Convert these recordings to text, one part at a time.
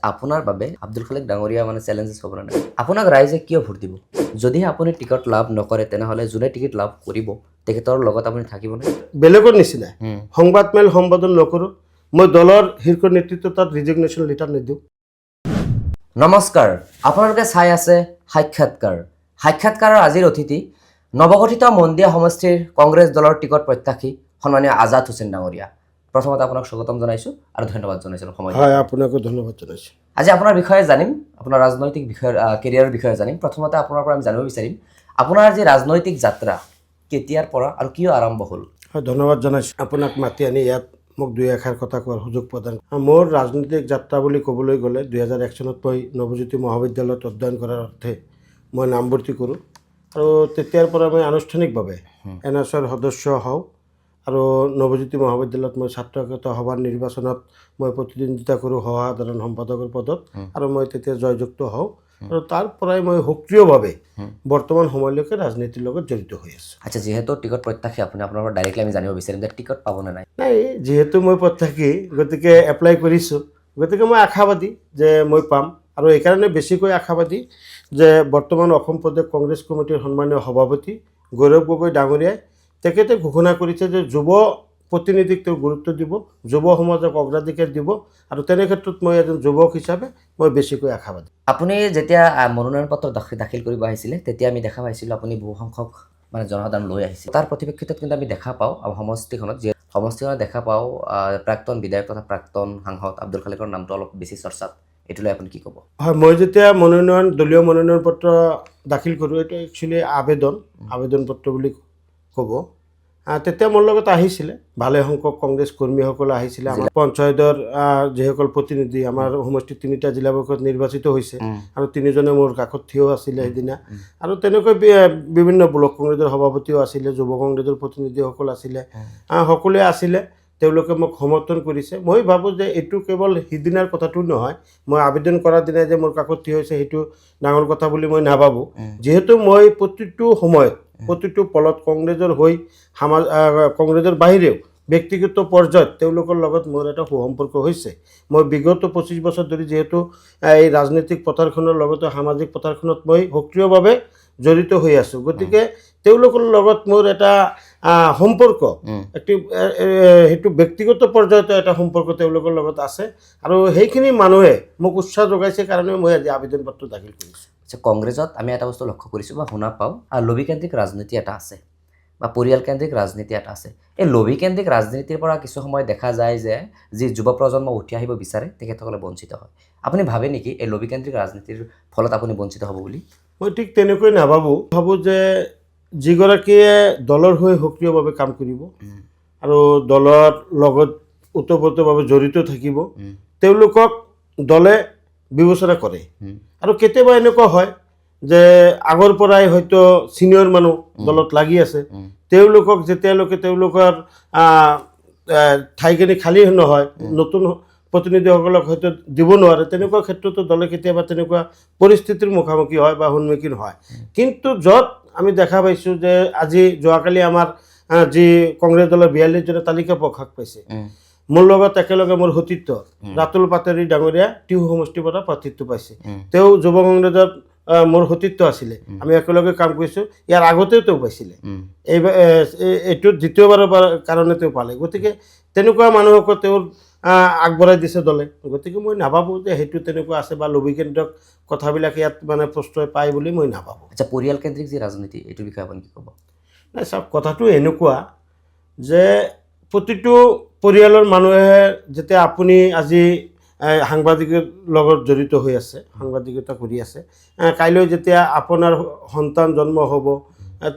আপোনাৰ বাবে আব্দুল খালেক ডাঙৰীয়া মানে চেলেঞ্জেছ হ'ব নাই আপোনাক ৰাইজে কিয় ভোট দিব যদিহে আপুনি টিকট লাভ নকৰে তেনেহ'লে যোনে টিকট লাভ কৰিব তেখেতৰ লগত আপুনি থাকিবনে বেলেগৰ নিচিনা সংবাদ মেল সম্বোধন নকৰোঁ মই দলৰ শীৰ্ষ নেতৃত্ব তাত ৰিজিগনেশ্যন লেটাৰ নিদিওঁ নমস্কাৰ আপোনালোকে চাই আছে সাক্ষাৎকাৰৰ আজিৰ অতিথি নৱগঠিত মন্দিয়া সমষ্টিৰ কংগ্ৰেছ দলৰ টিকট প্ৰত্যাশী সন্মানীয় আজাদ হুছেইন ডাঙৰীয়া প্ৰথমতে আপোনাক স্বাগতম জনাইছোঁ আৰু ধন্যবাদ জনাইছোঁ সময় হয় আপোনাকো ধন্যবাদ জনাইছোঁ আজি আপোনাৰ বিষয়ে জানিম আপোনাৰ ৰাজনৈতিক বিষয় কেৰিয়াৰৰ বিষয়ে জানিম প্ৰথমতে আপোনাৰ পৰা আমি জানিব বিচাৰিম আপোনাৰ যি ৰাজনৈতিক যাত্ৰা কেতিয়াৰ পৰা আৰু কিয় আৰম্ভ হ'ল হয় ধন্যবাদ জনাইছোঁ আপোনাক মাতি আনি ইয়াত মোক দুই এষাৰ কথা কোৱাৰ সুযোগ প্ৰদান মোৰ ৰাজনৈতিক যাত্ৰা বুলি ক'বলৈ গ'লে 2001 চনত মই নৱজ্যোতি মহাবিদ্যালয়ত অধ্যয়ন কৰাৰ অৰ্থে মই নামভৰ্তি কৰোঁ আৰু তেতিয়াৰ পৰা মই আনুষ্ঠানিকভাৱে NSৰ সদস্য হওঁ আৰু নৱজ্যোতি মহাবিদ্যালয়ত মই ছাত্ৰ একতা সভাৰ নিৰ্বাচনত মই প্ৰতিদ্বন্দ্বিতা কৰোঁ সহ-সাধাৰণ সম্পাদকৰ পদত আৰু মই তেতিয়া জয়যুক্ত হওঁ আৰু তাৰ পৰাই মই সক্ৰিয়ভাৱে বৰ্তমান সময়লৈকে ৰাজনীতিৰ লগত জড়িত হৈ আছোঁ আচ্ছা যিহেতু টিকট প্ৰত্যাশী আপুনি আপোনাৰ পৰা ডাইৰেক্টলি আমি জানিব বিচাৰিম যে টিকট পাবনে নাই নাই যিহেতু মই প্ৰত্যাশী গতিকে এপ্লাই কৰিছোঁ গতিকে মই আশাবাদী যে মই পাম আৰু এইকাৰণে বেছিকৈ আশাবাদী যে বৰ্তমান অসম প্ৰদেশ কংগ্ৰেছ কমিটিৰ সন্মানীয় সভাপতি গৌৰৱ গগৈ ডাঙৰীয়াই তেখেতে ঘোষণা কৰিছে যে যুৱ প্ৰতিনিধিক তেওঁ গুৰুত্ব দিব যুৱ সমাজক অগ্ৰাধিকাৰ দিব আৰু তেনে ক্ষেত্ৰত মই এজন যুৱক হিচাপে মই বেছিকৈ আশাবাদী আপুনি যেতিয়া মনোনয়ন পত্ৰ দাখিল কৰিব আহিছিলে তেতিয়া আমি দেখা পাইছিলোঁ আপুনি বহু সংখ্যক মানে জনসাধাৰণ লৈ আহিছিল তাৰ পৰিপ্ৰেক্ষিতত কিন্তু আমি দেখা পাওঁ সমষ্টিখনত দেখা পাওঁ প্ৰাক্তন বিধায়ক তথা প্ৰাক্তন সাংসদ আব্দুল খালেকৰ নামটো অলপ বেছি চৰ্চাত এইটো লৈ আপুনি কি ক'ব হয় মই যেতিয়া দলীয় মনোনয়ন পত্ৰ দাখিল কৰোঁ এইটো একচুৱেলি আবেদন পত্ৰ বুলি ক'ব তেতিয়া মোৰ লগত আহিছিলে ভালে সংখ্যক কংগ্ৰেছ কৰ্মীসকল আহিছিলে আমাৰ পঞ্চায়তৰ যিসকল প্ৰতিনিধি আমাৰ সমষ্টিৰ 3টা জিলা পৰিষদ নিৰ্বাচিত হৈছে আৰু 3জনে মোৰ কাষত থিয় আছিলে সেইদিনা আৰু তেনেকৈ বিভিন্ন ব্লক কংগ্ৰেছৰ সভাপতিও আছিলে যুৱ কংগ্ৰেছৰ প্ৰতিনিধিসকল আছিলে সকলোৱে আছিলে তেওঁলোকে মোক সমৰ্থন কৰিছে মই ভাবোঁ যে এইটো কেৱল সিদিনাৰ কথাটো নহয় মই আবেদন কৰাৰ দিনাই যে মোৰ কাষত থিয় হৈছে সেইটো ডাঙৰ কথা বুলি মই নাভাবোঁ যিহেতু মই প্ৰতিটো সময়ত প্ৰতিটো পলত কংগ্ৰেছৰ হৈ কংগ্ৰেছৰ বাহিৰেও ব্যক্তিগত পৰ্যায়ত তেওঁলোকৰ লগত মোৰ এটা সুসম্পৰ্ক হৈছে মই বিগত 25 বছৰ ধৰি যিহেতু এই ৰাজনৈতিক পথাৰখনৰ লগতে সামাজিক পথাৰখনত মই সক্ৰিয়ভাৱে জড়িত হৈ আছোঁ গতিকে তেওঁলোকৰ লগত মোৰ এটা সম্পৰ্ক সেইটো ব্যক্তিগত পৰ্যায়তো এটা সম্পৰ্ক তেওঁলোকৰ লগত আছে আৰু সেইখিনি মানুহে মোক উৎসাহ যোগাইছে কাৰণে মই আজি আবেদন পত্ৰ দাখিল কৰিছোঁ আচ্ছা কংগ্ৰেছত আমি এটা বস্তু লক্ষ্য কৰিছোঁ বা শুনা পাওঁ লবিকেন্দ্ৰিক ৰাজনীতি এটা আছে বা পৰিয়ালকেন্দ্ৰিক ৰাজনীতি এটা আছে এই লবিকেন্দ্ৰিক ৰাজনীতিৰ পৰা কিছু সময় দেখা যায় যে যি যুৱ প্ৰজন্ম উঠি আহিব বিচাৰে তেখেতসকলে বঞ্চিত হয় আপুনি ভাবে নেকি এই লবিকেন্দ্ৰিক ৰাজনীতিৰ ফলত আপুনি বঞ্চিত হ'ব বুলি মই ঠিক তেনেকৈ ভাবোঁ যে যিগৰাকীয়ে দলৰ হৈ সক্ৰিয়ভাৱে কাম কৰিব আৰু দলৰ লগত ওতঃপ্ৰোতভাৱে জড়িত থাকিব তেওঁলোকক দলে বিবেচনা কৰে আৰু কেতিয়াবা এনেকুৱা হয় যে আগৰ পৰাই হয়তো ছিনিয়ৰ মানুহ দলত লাগি আছে তেওঁলোকক যেতিয়ালৈকে তেওঁলোকৰ ঠাইখিনি খালী নহয় নতুন প্ৰতিনিধিসকলক হয়তো দিব নোৱাৰে তেনেকুৱা ক্ষেত্ৰতো দলে কেতিয়াবা তেনেকুৱা পৰিস্থিতিৰ মুখামুখি হয় বা সন্মুখীন হয় কিন্তু য'ত আমি দেখা পাইছোঁ যে আজি যোৱাকালি আমাৰ যি কংগ্ৰেছ দলৰ 42জনে তালিকা প্ৰকাশ পাইছে মোৰ লগত একেলগে মোৰ সতীৰ্থ ৰাতুল পাটেৰী ডাঙৰীয়া টিহু সমষ্টিৰ পৰা প্ৰাৰ্থিত্ব পাইছে তেওঁ যুৱ কংগ্ৰেছত মোৰ সতীৰ্থ আছিলে আমি একেলগে কাম কৰিছোঁ ইয়াৰ আগতেও তেওঁ পাইছিলে এইটো দ্বিতীয়বাৰৰ কাৰণে তেওঁ পালে গতিকে তেনেকুৱা মানুহকো তেওঁৰ আগবঢ়াই দিছে দলে গতিকে মই নাভাবোঁ যে সেইটো তেনেকুৱা আছে বা লবিকেন্দ্ৰক কথাবিলাক ইয়াত মানে প্ৰশ্ৰয় পায় বুলি মই নাভাবোঁ আচ্ছা পৰিয়ালকেন্দ্ৰিক যি ৰাজনীতি এইটোৰ বিষয়ে আপুনি কি ক'ব নাই চাওক কথাটো এনেকুৱা যে প্ৰতিটো পৰিয়ালৰ মানুহে যেতিয়া আপুনি আজি সাংবাদিকৰ লগত জড়িত হৈ আছে সাংবাদিকতা কৰি আছে কাইলৈ যেতিয়া আপোনাৰ সন্তান জন্ম হ'ব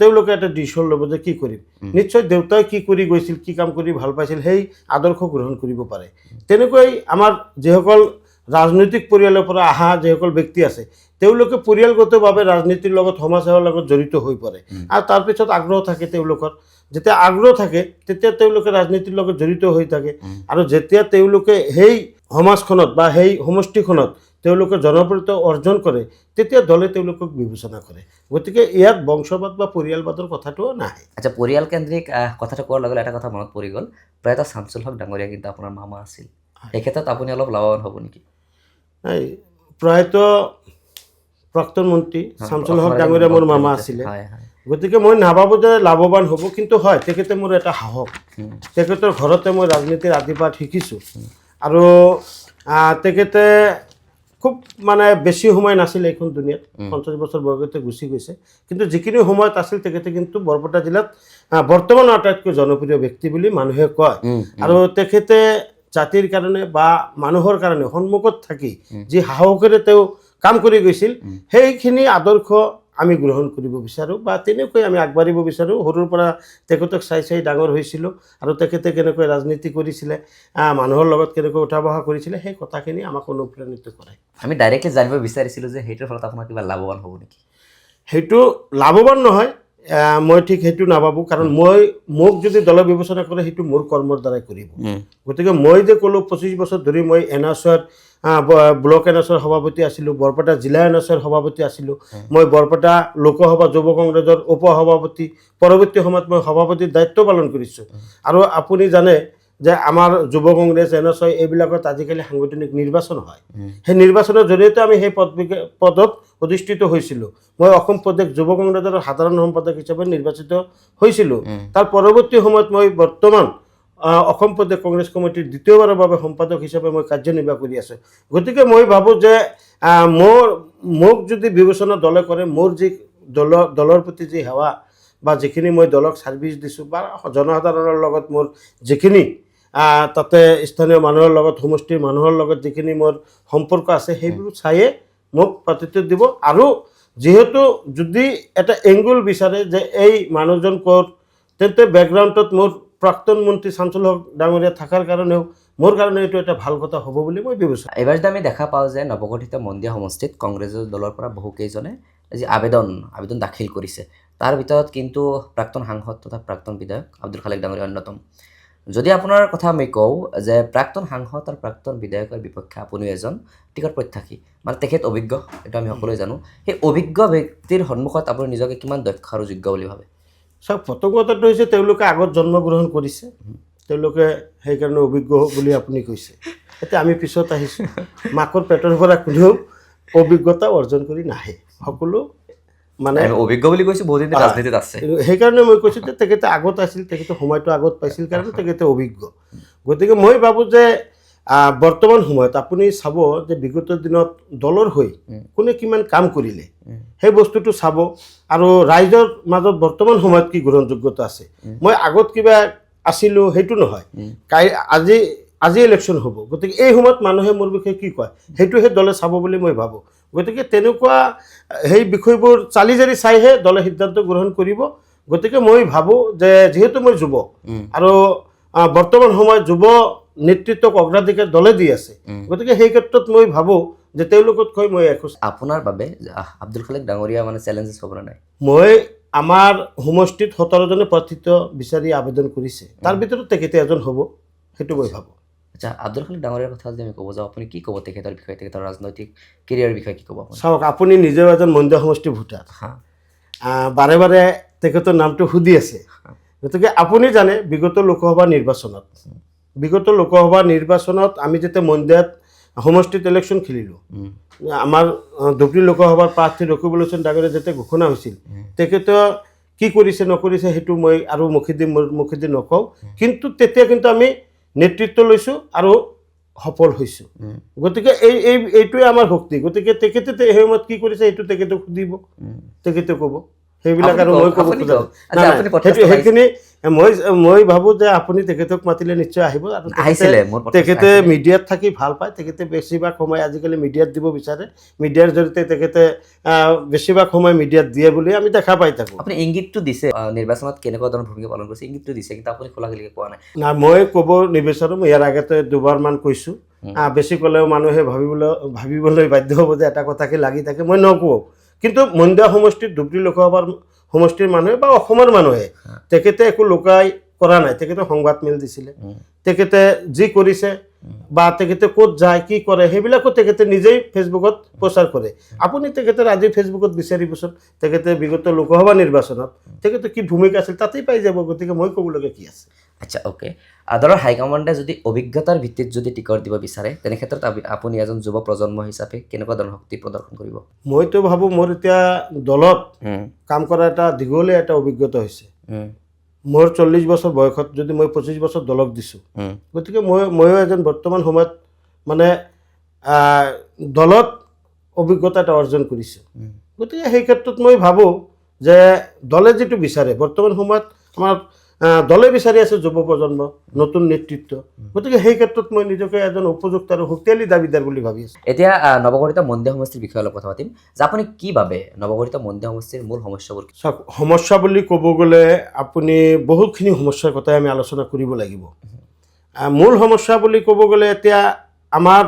তেওঁলোকে এটা ডিচিশ্যন ল'ব যে কি কৰিম নিশ্চয় দেউতাই কি কৰি গৈছিল কি কাম কৰি ভাল পাইছিল সেই আদৰ্শ গ্ৰহণ কৰিব পাৰে তেনেকৈ আমাৰ যিসকল ৰাজনৈতিক পৰিয়ালৰ পৰা অহা যিসকল ব্যক্তি আছে তেওঁলোকে পৰিয়ালগতভাৱে ৰাজনীতিৰ লগত সমাজ সেৱাৰ লগত জড়িত হৈ পৰে আৰু তাৰপিছত আগ্ৰহ থাকে তেওঁলোকৰ যেতিয়া আগ্ৰহ থাকে তেতিয়া তেওঁলোকে ৰাজনীতিৰ লগত জড়িত হৈ থাকে আৰু যেতিয়া তেওঁলোকে সেই সমাজখনত বা সেই সমষ্টিখনত তেওঁলোকে জনপ্ৰিয়তা অৰ্জন কৰে তেতিয়া দলে তেওঁলোকক বিবেচনা কৰে গতিকে ইয়াত বংশবাদ বা পৰিয়ালবাদৰ কথাটো নাহে আচ্ছা পৰিয়ালকেন্দ্ৰিক কথাটো কোৱাৰ লগে এটা কথা মনত পৰি গ'ল প্ৰায়তঃ শামছুল হক ডাঙৰীয়া কিন্তু আপোনাৰ মামা আছিল এই ক্ষেত্ৰত আপুনি অলপ লাভৱান হ'ব নেকি এই প্ৰয়াত প্ৰাক্তন মন্ত্ৰী শামছুল হক ডাঙৰীয়া মোৰ মামা আছিলে হয় হয় গতিকে মই নাভাবোঁ যে লাভৱান হ'ব কিন্তু হয় তেখেতে মোৰ এটা সাহস তেখেতৰ ঘৰতে মই ৰাজনীতিৰ আদিপাঠ শিকিছোঁ আৰু তেখেতে খুব মানে বেছি সময় নাছিল এইখন দুনিয়াত 50 বছৰ বয়সতে গুচি গৈছে কিন্তু যিখিনি সময়ত আছিল তেখেতে কিন্তু বৰপেটা জিলাত বৰ্তমান আটাইতকৈ জনপ্ৰিয় ব্যক্তি বুলি মানুহে কয় আৰু তেখেতে জাতিৰ কাৰণে বা মানুহৰ কাৰণে সন্মুখত থাকি যি সাহসেৰে তেওঁ কাম কৰি গৈছিল সেইখিনি আদৰ্শ আমি গ্ৰহণ কৰিব বিচাৰোঁ বা তেনেকৈ আমি আগবাঢ়িব বিচাৰোঁ সৰুৰ পৰা তেখেতক চাই চাই ডাঙৰ হৈছিলোঁ আৰু তেখেতে কেনেকৈ ৰাজনীতি কৰিছিলে মানুহৰ লগত কেনেকৈ উঠা বহা কৰিছিলে সেই কথাখিনি আমাক অনুপ্ৰাণিত কৰে আমি ডাইৰেক্টলি জানিব বিচাৰিছিলোঁ যে সেইটোৰ ফলত আপোনাৰ কিবা লাভৱান হ'ব নেকি সেইটো লাভৱান নহয় মই ঠিক সেইটো নাভাবোঁ কাৰণ মোক যদি দলে বিবেচনা কৰে সেইটো মোৰ কৰ্মৰ দ্বাৰাই কৰিব গতিকে মই যে ক'লোঁ 25 বছৰ ধৰি মই এনআছৰ ব্লক এনআছৰ সভাপতি আছিলোঁ বৰপেটা জিলা এনআছৰ সভাপতি আছিলোঁ মই বৰপেটা লোকসভা যুৱ কংগ্ৰেছৰ উপ সভাপতি পৰৱৰ্তী সময়ত মই সভাপতিৰ দায়িত্ব পালন কৰিছোঁ আৰু আপুনি জানে যে আমাৰ যুৱ কংগ্ৰেছ এনএছ এইবিলাকত আজিকালি সাংগঠনিক নিৰ্বাচন হয় সেই নিৰ্বাচনৰ জৰিয়তে আমি সেই পদত অধিষ্ঠিত হৈছিলোঁ মই অসম প্ৰদেশ যুৱ কংগ্ৰেছৰ সাধাৰণ সম্পাদক হিচাপে নিৰ্বাচিত হৈছিলোঁ তাৰ পৰৱৰ্তী সময়ত মই বৰ্তমান অসম প্ৰদেশ কংগ্ৰেছ কমিটিৰ দ্বিতীয়বাৰৰ বাবে সম্পাদক হিচাপে মই কাৰ্যনিৰ্বাহ কৰি আছোঁ গতিকে মই ভাবোঁ যে মোক যদি বিবেচনা দলে কৰে মোৰ যি দলৰ প্ৰতি যি সেৱা বা যিখিনি মই দলক ছাৰ্ভিচ দিছোঁ বা জনসাধাৰণৰ লগত মোৰ যিখিনি তাতে স্থানীয় মানুহৰ লগত সমষ্টিৰ মানুহৰ লগত যিখিনি মোৰ সম্পৰ্ক আছে সেইবোৰ চায়ে মোক প্ৰাতিনিধ্য দিব আৰু যেহেতু যদি এটা এংগুল বিচাৰে যে এই মানুহজন ক'ত তেন্তে বেকগ্ৰাউণ্ডত মোৰ প্ৰাক্তন মন্ত্ৰী শামছুল হক ডাঙৰীয়া থকাৰ কাৰণেও মোৰ কাৰণে এইটো এটা ভাল কথা হ'ব বুলি মই বিবেচনা এইবাৰ যদি আমি দেখা পাওঁ যে নৱগঠিত মন্দিয়া সমষ্টিত কংগ্ৰেছৰ দলৰ পৰা বহুকেইজনে যি আবেদন দাখিল কৰিছে তাৰ ভিতৰত কিন্তু প্ৰাক্তন সাংসদ তথা প্ৰাক্তন বিধায়ক আব্দুল খালেক ডাঙৰীয়া অন্যতম যদি আপোনাৰ কথা আমি কওঁ যে প্ৰাক্তন সাংসদ আৰু প্ৰাক্তন বিধায়কৰ বিপক্ষে আপুনিও এজন টিকট প্ৰত্যাশী মানে তেখেত অভিজ্ঞ এইটো আমি সকলোৱে জানো সেই অভিজ্ঞ ব্যক্তিৰ সন্মুখত আপুনি নিজকে কিমান দক্ষ আৰু যোগ্য বুলি ভাবে চাওক প্ৰথম কথাটো হৈছে তেওঁলোকে আগত জন্মগ্ৰহণ কৰিছে তেওঁলোকে সেইকাৰণে অভিজ্ঞ বুলি আপুনি কৈছে এতিয়া আমি পিছত আহিছোঁ মাকৰ পেটৰ পৰা কোনেও অভিজ্ঞতা অৰ্জন কৰি নাহে সকলো মানে অভিজ্ঞ বুলি কৈছোঁ বহুত দিন ৰাজনীতিত আছে সেইকাৰণে মই কৈছোঁ যে তেখেতে আগত আছিল তেখেতে সময়টো আগত পাইছিল কাৰণে তেখেতে অভিজ্ঞ গতিকে মই ভাবোঁ যে বৰ্তমান সময়ত আপুনি চাব যে বিগত দিনত দলৰ হৈ কোনে কিমান কাম কৰিলে সেই বস্তুটো চাব আৰু ৰাইজৰ মাজত বৰ্তমান সময়ত কি গ্ৰহণযোগ্যতা আছে মই আগত কিবা আছিলোঁ সেইটো নহয় আজি ইলেকশ্যন হ'ব গতিকে এই সময়ত মানুহে মোৰ বিষয়ে কি কয় সেইটোহে দলে চাব বুলি মই ভাবোঁ গতিকে তেনেকুৱা সেই বিষয়বোৰ চালি জাৰি চাইহে দলে সিদ্ধান্ত গ্ৰহণ কৰিব গতিকে মই ভাবোঁ যে যিহেতু মই যুৱ আৰু বৰ্তমান সময়ত যুৱ নেতৃত্বক অগ্ৰাধিকাৰ দলে দি আছে গতিকে সেই ক্ষেত্ৰত মই ভাবোঁ যে তেওঁলোকতকৈ মই এখোজ আপোনাৰ বাবে আব্দুল খালেক ডাঙৰীয়া মানে চেলেঞ্জেছ হ'ব নাই মই আমাৰ সমষ্টিত 17জনে প্ৰাৰ্থিত্ব বিচাৰি আবেদন কৰিছে তাৰ ভিতৰত তেখেতে এজন হ'ব সেইটো মই ভাবোঁ আচ্ছা আব্দুল খালেক ডাঙৰীয়াৰ কথা যদি আমি ক'ব যাওঁ আপুনি কি ক'ব তেখেতৰ বিষয়ে তেখেতৰ ৰাজনৈতিক কেৰিয়াৰ বিষয়ে কি ক'ব চাওক আপুনি নিজেও এজন মন্দিয়া সমষ্টিৰ ভোটাৰ বাৰে বাৰে তেখেতৰ নামটো সুধি আছে গতিকে আপুনি জানে বিগত লোকসভা নিৰ্বাচনত আমি যেতিয়া মন্দিয়াত সমষ্টিত ইলেকশ্যন খেলিলোঁ আমাৰ ধুবুৰী লোকসভাৰ প্ৰাৰ্থী ৰকিবুল হুছেইন ডাঙৰীয়া যেতিয়া ঘোষণা হৈছিল তেখেতে কি কৰিছে নকৰিছে সেইটো মই আৰু মুখেদি নকওঁ কিন্তু তেতিয়া কিন্তু আমি নেতৃত্ব লৈছোঁ আৰু সফল হৈছোঁ গতিকে এইটোৱে আমাৰ শক্তি গতিকে তেখেতে সেই সময়ত কি কৰিছে সেইটো তেখেতক সুধিব তেখেতে ক'ব সেইবিলাক আৰু মই ক'ব খোজা সেইখিনি মই ভাবোঁ যে আপুনি তেখেতক মাতিলে নিশ্চয় আহিব আৰু তেখেতে মিডিয়াত থাকি ভাল পায় তেখেতে বেছিভাগ সময় আজিকালি মিডিয়াত দিব বিচাৰে মিডিয়াৰ জৰিয়তে তেখেতে বেছিভাগ সময় মিডিয়াত দিয়ে বুলি আমি দেখা পাই থাকোঁ আপুনি ইংগিতটো দিছে নিৰ্বাচনত কেনেকুৱা ধৰণৰ ভূমিকা পালন কৰিছে ইংগিতটো দিছে কিন্তু আপুনি খোলাখুলিকৈ কোৱা নাই না মই ক'ব নিবিচাৰোঁ মই ইয়াৰ আগতে দুবাৰমান কৈছোঁ বেছি ক'লেও মানুহে ভাবিবলৈ বাধ্য হ'ব যে এটা কথাকে লাগি থাকে মই নকওঁ কিন্তু মন্দিয়া সমষ্টিত ধুবুৰী লোকসভাৰ সমষ্টিৰ মানুহে বা অসমৰ মানুহে তেখেতে একো লুকাই কৰা নাই তেখেতে সংবাদ মেল দিছিলে তেখেতে যি কৰিছে বা তেখেতে ক'ত যায় কি কৰে সেইবিলাকো তেখেতে নিজেই ফেচবুকত প্ৰচাৰ কৰে আপুনি তেখেতে আজি ফেচবুকত বিচাৰিবচোন তেখেতে বিগত লোকসভা নিৰ্বাচনত তেখেতে কি ভূমিকা আছিল তাতেই পাই যাব গতিকে মই ক'বলগীয়া কি আছে আচ্ছা অ'কে দলৰ হাইকমাণ্ডে যদি অভিজ্ঞতাৰ ভিত্তিত যদি টিকট দিব বিচাৰে তেনে ক্ষেত্ৰত আপুনি এজন যুৱ প্ৰজন্ম হিচাপে কেনেকুৱা ধৰণৰ শক্তি প্ৰদৰ্শন কৰিব? মইতো ভাবোঁ মোৰ এতিয়া দলত কাম কৰা এটা দীঘলীয়া এটা অভিজ্ঞতা হৈছে। মোৰ 40 বছৰ বয়সত যদি মই 25 বছৰ দলক দিছোঁ, গতিকে ময়ো এজন বৰ্তমান সময়ত মানে দলত অভিজ্ঞতা এটা অৰ্জন কৰিছোঁ। গতিকে সেই ক্ষেত্ৰত মই ভাবোঁ যে দলে যিটো বিচাৰে বৰ্তমান সময়ত আমাৰ দলে বিচাৰি আছে যুৱ প্ৰজন্ম, নতুন নেতৃত্ব। গতিকে সেই ক্ষেত্ৰত মই নিজকে এজন উপযুক্ত আৰু শক্তিশালী দাবীদাৰ বুলি ভাবি আছোঁ। এতিয়া নৱগঠিত মন্দিৰ সমষ্টিৰ বিষয়ে অলপ কথা পাতিম যে আপুনি কি ভাবে নৱগঠিত মন্দিৰ সমষ্টিৰ মূল সমস্যাবোৰ কি? চাওক, সমস্যা বুলি ক'ব গ'লে আপুনি বহুতখিনি সমস্যাৰ কথাই আমি আলোচনা কৰিব লাগিব। মূল সমস্যা বুলি ক'ব গ'লে এতিয়া আমাৰ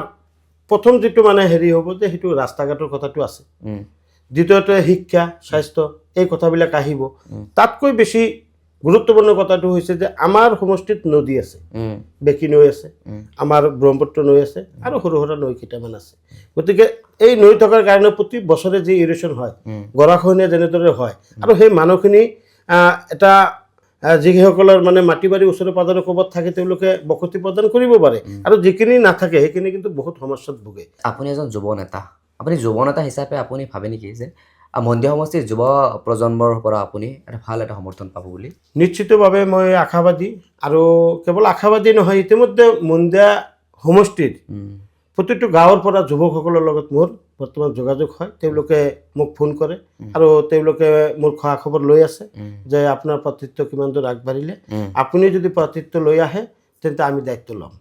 প্ৰথম যিটো মানে হেৰি হ'ব যে সেইটো ৰাস্তা ঘাটৰ কথাটো আছে। দ্বিতীয়তে শিক্ষা, স্বাস্থ্য, এই কথাবিলাক আহিব। তাতকৈ বেছি গুৰুত্বপূৰ্ণ কথাটো হৈছে যে আমাৰ সমষ্টিত নদী আছে, বেকী নৈ আছে, আমাৰ ব্ৰহ্মপুত্ৰ নৈ আছে আৰু সৰু সুৰা নৈ কেইটামান আছে। গতিকে এই নৈ থকাৰ কাৰণে প্ৰতি বছৰে যি ইৰিগেশ্যন হয়, গৰাখহনীয়া যেনেদৰে হয়, আৰু সেই মানুহখিনি এটা যিসকলৰ মানে মাটি বাৰী ওচৰে পাজৰে ক'ৰবাত থাকে তেওঁলোকে বসতি প্ৰদান কৰিব পাৰে, আৰু যিখিনি নাথাকে সেইখিনি কিন্তু বহুত সমস্যাত ভোগে। আপুনি এজন যুৱ নেতা, আপুনি যুৱ নেতা হিচাপে আপুনি ভাবে নেকি যে মন্দিৰ সমষ্টিৰ যুৱ প্ৰজন্মৰ পৰা আপুনি ভাল এটা সমৰ্থন পাব বুলি? নিশ্চিতভাৱে মই আশাবাদী, আৰু কেৱল আশাবাদী নহয়, ইতিমধ্যে মন্দিয়া সমষ্টিৰ প্ৰতিটো গাঁৱৰ পৰা যুৱকসকলৰ লগত মোৰ বৰ্তমান যোগাযোগ হয়। তেওঁলোকে মোক ফোন কৰে আৰু তেওঁলোকে মোৰ খা খবৰ লৈ আছে যে আপোনাৰ প্ৰাৰ্থিত্ব কিমান দূৰ আগবাঢ়িলে, আপুনি যদি প্ৰাৰ্থিত্ব লৈ আহে তেন্তে আমি দায়িত্ব ল'ম।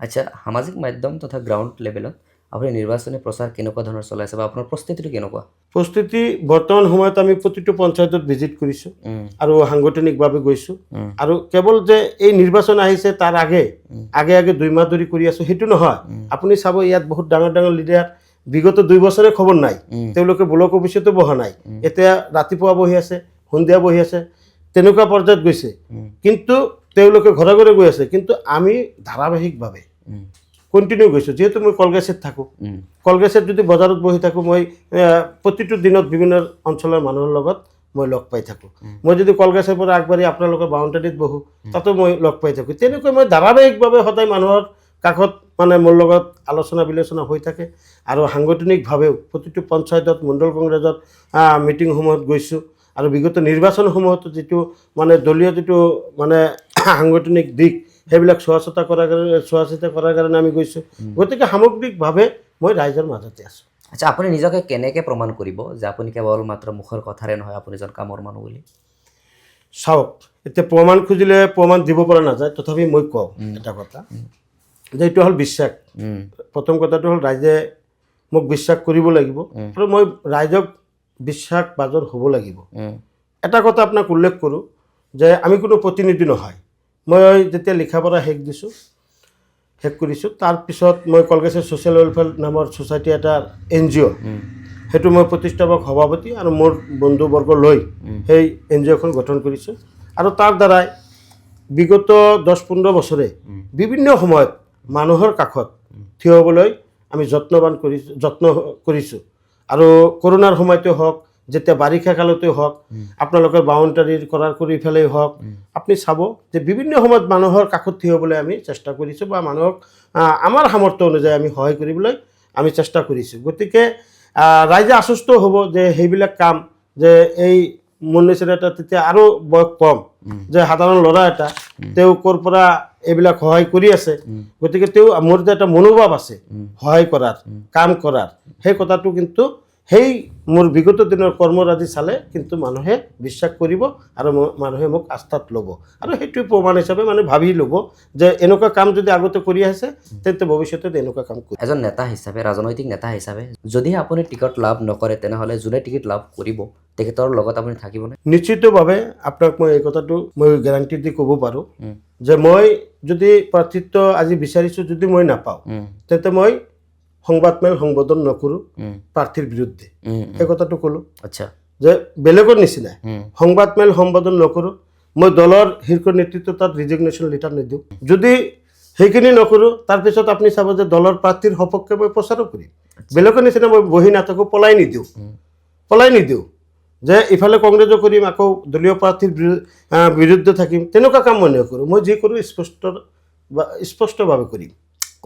আচ্ছা, সামাজিক মাধ্যম তথা গ্ৰাউণ্ড লেভেলত আপুনি নিৰ্বাচনী প্ৰচাৰ কেনেকুৱা ধৰণৰ চলাইছে বা আপোনাৰ প্ৰস্তুতিটো কেনেকুৱা? প্ৰস্তুতি বৰ্তমান সময়ত আমি প্ৰতিটো পঞ্চায়তত ভিজিট কৰিছোঁ আৰু সাংগঠনিকভাৱে গৈছোঁ। আৰু কেৱল যে এই নিৰ্বাচন আহিছে তাৰ আগে 2 মাহ ধৰি কৰি আছোঁ সেইটো নহয়। আপুনি চাব, ইয়াত বহুত ডাঙৰ ডাঙৰ লিডাৰ বিগত 2 বছৰে খবৰ নাই, তেওঁলোকে ব্লক অফিচতো বহা নাই, এতিয়া ৰাতিপুৱা বহি আছে, সন্ধিয়া বহি আছে, তেনেকুৱা পৰ্যায়ত গৈছে। কিন্তু তেওঁলোকে ঘৰে ঘৰে গৈ আছে, কিন্তু আমি ধাৰাবাহিকভাৱে কণ্টিনিউ গৈছোঁ। যিহেতু মই কলগেছিত থাকোঁ, কলগেছিত যদি বজাৰত বহি থাকোঁ, মই প্ৰতিটো দিনত বিভিন্ন অঞ্চলৰ মানুহৰ লগত মই লগ পাই থাকোঁ। মই যদি কলগেছৰ পৰা আগবাঢ়ি আপোনালোকৰ বাউণ্ডাৰীত বহোঁ, তাতো মই লগ পাই থাকোঁ। তেনেকৈ মই ধাৰাবাহিকভাৱে সদায় মানুহৰ কাষত মানে মোৰ লগত আলোচনা বিলোচনা হৈ থাকে। আৰু সাংগঠনিকভাৱেও প্ৰতিটো পঞ্চায়তত, মণ্ডল কংগ্ৰেছত মিটিংসমূহত গৈছোঁ। আৰু বিগত নিৰ্বাচনসমূহতো যিটো মানে দলীয় যিটো মানে সাংগঠনিক দিশ, সেইবিলাক চোৱা চিতা কৰাৰ কাৰণে আমি গৈছোঁ। গতিকে সামগ্ৰিকভাৱে মই ৰাইজৰ মাজতে আছোঁ। আচ্ছা, আপুনি নিজকে কেনেকৈ প্ৰমাণ কৰিব যে আপুনি কেৱল মাত্ৰ মুখৰ কথাৰে নহয়, আপুনি এজন কামৰ মানুহ বুলি? চাওক, এতিয়া প্ৰমাণ খুজিলে প্ৰমাণ দিব পৰা নাযায়, তথাপি মই কওঁ এটা কথা যে এইটো হ'ল বিশ্বাস। প্ৰথম কথাটো হ'ল ৰাইজে মোক বিশ্বাস কৰিব লাগিব, আৰু মই ৰাইজক বিশ্বাস বাজৰ হ'ব লাগিব। এটা কথা আপোনাক উল্লেখ কৰোঁ যে আমি কোনো প্ৰতিনিধি নহয়। মই যেতিয়া লিখা পঢ়া শেষ কৰিছোঁ, তাৰপিছত মই কলগেছৰ ছ'চিয়েল ৱেলফেয়াৰ নামৰ ছ'চাইটি এটা NGO, সেইটো মই প্ৰতিষ্ঠাপক সভাপতি আৰু মোৰ বন্ধুবৰ্গ লৈ সেই NGOখন গঠন কৰিছোঁ। আৰু তাৰ দ্বাৰাই বিগত 10-15 বছৰে বিভিন্ন সময়ত মানুহৰ কাষত থিয় হ'বলৈ আমি যত্ন কৰিছোঁ। আৰু কৰোণাৰ সময়তে হওক, যেতিয়া বাৰিষা কালতে হওক, আপোনালোকৰ বাউণ্ডাৰীৰ কৰি ফেলাই হওক, আপুনি চাব যে বিভিন্ন সময়ত মানুহৰ কাষত থিয় হ'বলৈ আমি চেষ্টা কৰিছোঁ, বা মানুহক আমাৰ সামৰ্থ্য অনুযায়ী আমি সহায় কৰিবলৈ আমি চেষ্টা কৰিছোঁ। গতিকে ৰাইজে আশ্বস্ত হ'ব যে সেইবিলাক কাম, যে এই মোৰ নিচিনা এটা তেতিয়া আৰু বয়স কম, যে সাধাৰণ ল'ৰা এটা, তেওঁ ক'ৰ পৰা এইবিলাক সহায় কৰি আছে। গতিকে মোৰ যে এটা মনোভাৱ আছে সহায় কৰাৰ, কাম কৰাৰ, সেই কথাটো কিন্তু সেই মোৰ বিগত দিনৰ কৰ্মৰাজি চালে কিন্তু মানুহে বিশ্বাস কৰিব, আৰু মানুহে মোক আস্থাত ল'ব। আৰু সেইটোৱে প্ৰমাণ হিচাপে মানে ভাবি ল'ব যে এনেকুৱা কাম যদি আগতে কৰি আছে, তেন্তে ভৱিষ্যতে এনেকুৱা কাম কৰিব। এজন নেতা হিচাপে, ৰাজনৈতিক নেতা হিচাপে যদি আপুনি টিকট লাভ নকৰে, তেনেহ'লে যোনে টিকট লাভ কৰিব তেখেতৰ লগত আপুনি থাকিবনে? নিশ্চিতভাৱে আপোনাক মই এই কথাটো মই গেৰাণ্টি দি ক'ব পাৰোঁ যে মই যদি প্ৰাৰ্থিত্ব আজি বিচাৰিছোঁ, যদি মই নাপাওঁ, তেন্তে মই সংবাদমেল সম্বোধন নকৰোঁ প্ৰাৰ্থীৰ বিৰুদ্ধে। এই কথাটো ক'লোঁ। আচ্ছা, যে বেলেগৰ নিচিনা সংবাদমেল সম্বোধন নকৰোঁ। মই দলৰ শীৰ্ষ নেতৃত্ব তাত ৰিজিগনেশ্যন লেটাৰ নিদিওঁ। যদি সেইখিনি নকৰোঁ, তাৰপিছত আপুনি চাব যে দলৰ প্ৰাৰ্থীৰ সপক্ষে মই প্ৰচাৰো কৰিম। বেলেগৰ নিচিনা মই বহি নাথাকোঁ, পলাই নিদিওঁ। যে ইফালে কংগ্ৰেছো কৰিম আকৌ দলীয় প্ৰাৰ্থীৰ বিৰুদ্ধে থাকিম, তেনেকুৱা কাম মই নকৰোঁ। মই যি কৰোঁ স্পষ্টভাৱে কৰিম।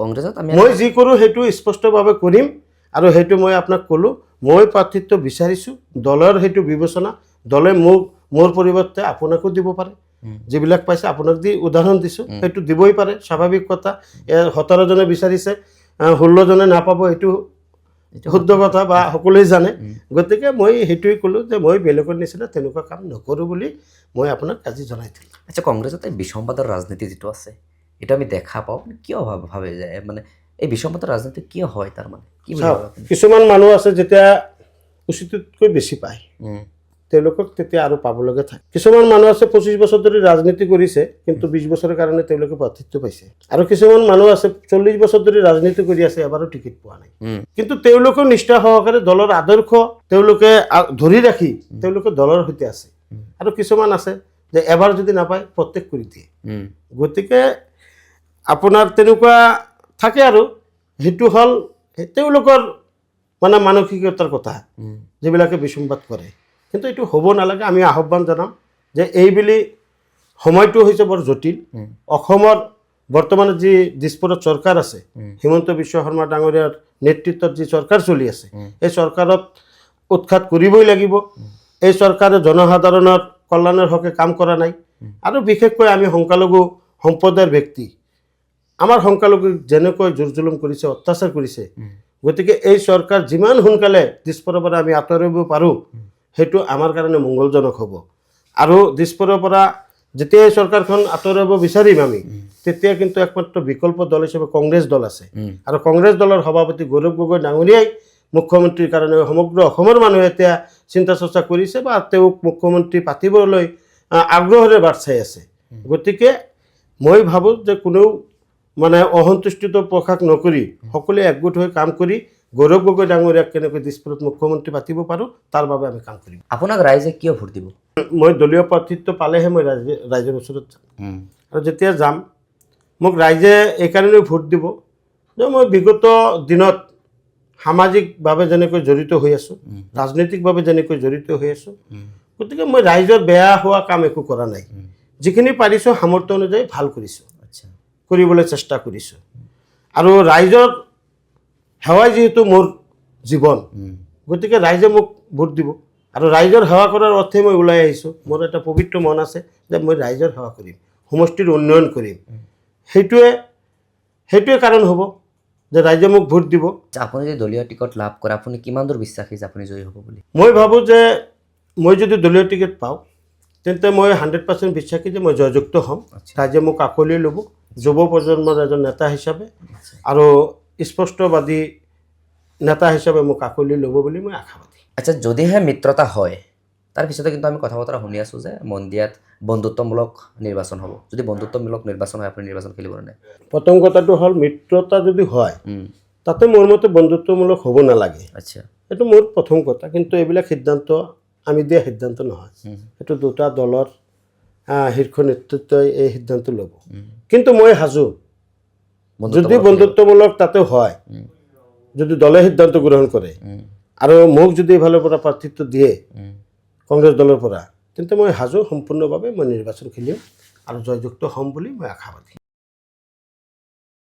কংগ্ৰেছত আমি মই যি কৰোঁ সেইটো স্পষ্টভাৱে কৰিম। আৰু সেইটো মই আপোনাক ক'লোঁ, মই প্ৰাৰ্থিত্ব বিচাৰিছোঁ, দলৰ সেইটো বিবেচনা, দলে মোৰ পৰিৱৰ্তে আপোনাকো দিব পাৰে। যিবিলাক পাইছে আপোনাক দি উদাহৰণ দিছোঁ, সেইটো দিবই পাৰে, স্বাভাৱিক কথা। 17জনে বিচাৰিছে, 16জনে নাপাব, এইটো শুদ্ধ কথা বা সকলোৱে জানে। গতিকে মই সেইটোৱে ক'লোঁ যে মই বেলেগৰ নিচিনা তেনেকুৱা কাম নকৰোঁ বুলি মই আপোনাক আজি জনাই দিলোঁ। আচ্ছা, কংগ্ৰেছতে বিসম্বাদৰ ৰাজনীতি যিটো আছে, এইটো আমি দেখা পাওঁ, কিয় ভাবে যে মানে এই বিসম্বাদৰ ৰাজনীতি কিয় হয়? তাৰমানে কি বুলি ভাবে আপুনি? কিছুমান মানুহ আছে যেতিয়া উচিততকৈ বেছি পায়, উম, তেওঁলোকক তেতিয়া আৰু পাবলগীয়া থাকে। কিছুমান মানুহ আছে 25 বছৰ ধৰি ৰাজনীতি কৰিছে, কিন্তু 20 বছৰৰ কাৰণে তেওঁলোকে প্ৰাৰ্থিত্ব পাইছে। আৰু কিছুমান মানুহ আছে 40 বছৰ ধৰি ৰাজনীতি কৰি আছে, এবাৰো টিকেট পোৱা নাই। কিন্তু তেওঁলোকেও নিষ্ঠা সহকাৰে দলৰ আদৰ্শ তেওঁলোকে ধৰি ৰাখি তেওঁলোকে দলৰ সৈতে আছে। আৰু কিছুমান আছে যে এবাৰ যদি নাপায় প্ৰত্যেক কৰি দিয়ে। গতিকে আপোনাৰ তেনেকুৱা থাকে। আৰু সেইটো হ'ল তেওঁলোকৰ মানে মানসিকতাৰ কথা, যিবিলাকে বিসম্বাদ কৰে। কিন্তু এইটো হ'ব নালাগে। আমি আহ্বান জনাম যে এইবুলি সময়টো হৈছে বৰ জটিল। অসমৰ বৰ্তমানে যি দিছপুৰত চৰকাৰ আছে, হিমন্ত বিশ্ব শৰ্মা ডাঙৰীয়াৰ নেতৃত্বত যি চৰকাৰ চলি আছে, এই চৰকাৰত উৎখাত কৰিবই লাগিব। এই চৰকাৰে জনসাধাৰণৰ কল্যাণৰ হকে কাম কৰা নাই। আৰু বিশেষকৈ আমি সংখ্যালঘু সম্প্ৰদায়ৰ ব্যক্তি, আমাৰ সংখ্যালঘুক যেনেকৈ জোৰ জুলুম কৰিছে, অত্যাচাৰ কৰিছে, গতিকে এই চৰকাৰ যিমান সোনকালে দিছপুৰৰ পৰা আমি আঁতৰাব পাৰোঁ, সেইটো আমাৰ কাৰণে মংগলজনক হ'ব। আৰু দিছপুৰৰ পৰা যেতিয়া এই চৰকাৰখন আঁতৰাব বিচাৰিম আমি, তেতিয়া কিন্তু একমাত্ৰ বিকল্প দল হিচাপে কংগ্ৰেছ দল আছে। আৰু কংগ্ৰেছ দলৰ সভাপতি গৌৰৱ গগৈ ডাঙৰীয়াই মুখ্যমন্ত্ৰীৰ কাৰণে সমগ্ৰ অসমৰ মানুহে এতিয়া চিন্তা চৰ্চা কৰিছে বা তেওঁক মুখ্যমন্ত্ৰী পাতিবলৈ আগ্ৰহেৰে বাট চাই আছে। গতিকে মই ভাবোঁ যে কোনেও মানে অসন্তুষ্টিত প্ৰকাশ নকৰি সকলোৱে একগোট হৈ কাম কৰি গৌৰৱ গগৈ ডাঙৰীয়াক কেনেকৈ দিছপুৰত মুখ্যমন্ত্ৰী পাতিব পাৰোঁ, তাৰ বাবে আমি কাম কৰিম। আপোনাক ৰাইজে কিয় ভোট দিব? মই দলীয় প্ৰাৰ্থিত্ব পালেহে মই ৰাইজৰ ওচৰত যাম। আৰু যেতিয়া যাম, মোক ৰাইজে এইকাৰণে ভোট দিব যে মই বিগত দিনত সামাজিকভাৱে যেনেকৈ জড়িত হৈ আছোঁ, ৰাজনৈতিকভাৱে যেনেকৈ জড়িত হৈ আছোঁ, গতিকে মই ৰাইজৰ বেয়া হোৱা কাম একো কৰা নাই। যিখিনি পাৰিছোঁ সামৰ্থ্য অনুযায়ী ভাল কৰিছোঁ, কৰিবলৈ চেষ্টা কৰিছোঁ। আৰু ৰাইজৰ সেৱাই যিহেতু মোৰ জীৱন, গতিকে ৰাইজে মোক ভোট দিব। আৰু ৰাইজৰ সেৱা কৰাৰ অৰ্থে মই ওলাই আহিছোঁ। মোৰ এটা পবিত্ৰ মন আছে যে মই ৰাইজৰ সেৱা কৰিম, সমষ্টিৰ উন্নয়ন কৰিম। সেইটোৱে কাৰণ হ'ব যে ৰাইজে মোক ভোট দিব। আপুনি যদি দলীয় টিকট লাভ কৰে, আপুনি কিমান দূৰ বিশ্বাসী যে আপুনি জয়ী হ'ব বুলি? মই ভাবোঁ যে মই যদি দলীয় টিকেট পাওঁ, তেন্তে মই 100% বিশ্বাসী যে মই জয়যুক্ত হ'ম। ৰাইজে মোক আঁকোৱালি ল'ব যুৱ প্ৰজন্মৰ এজন নেতা হিচাপে, আৰু স্পষ্টবাদী নেতা হিচাপে মোক আঁকোৱালি ল'ব বুলি মই আশাবাদী। আচ্ছা, যদিহে মিত্ৰতা হয়, তাৰপিছতে কিন্তু আমি কথা বতৰা শুনি আছোঁ যে মন্দিয়াত বন্ধুত্বমূলক নিৰ্বাচন হ'ব। যদি বন্ধুত্বমূলক নিৰ্বাচন হয়, আপুনি নিৰ্বাচন খেলিব নে? প্ৰথম কথাটো হ'ল মিত্ৰতা যদি হয়, তাতে মোৰ মতে বন্ধুত্বমূলক হ'ব নালাগে। আচ্ছা, এইটো মোৰ প্ৰথম কথা। কিন্তু এইবিলাক সিদ্ধান্ত আমি দিয়া সিদ্ধান্ত নহয়, এইটো দুটা দলৰ শীৰ্ষ নেতৃত্বই এই সিদ্ধান্ত ল'ব। কিন্তু মই সাজু, যদি বন্ধুত্বমূলক তাতে হয়, যদি দলে সিদ্ধান্ত গ্ৰহণ কৰে আৰু মোক যদি এইফালৰ পৰা প্ৰাৰ্থিত্ব দিয়ে কংগ্ৰেছ দলৰ পৰা, তেন্তে মই সাজু সম্পূৰ্ণভাৱে মই নিৰ্বাচন খেলিম আৰু জয়যুক্ত হ'ম বুলি মই আশাবাদী।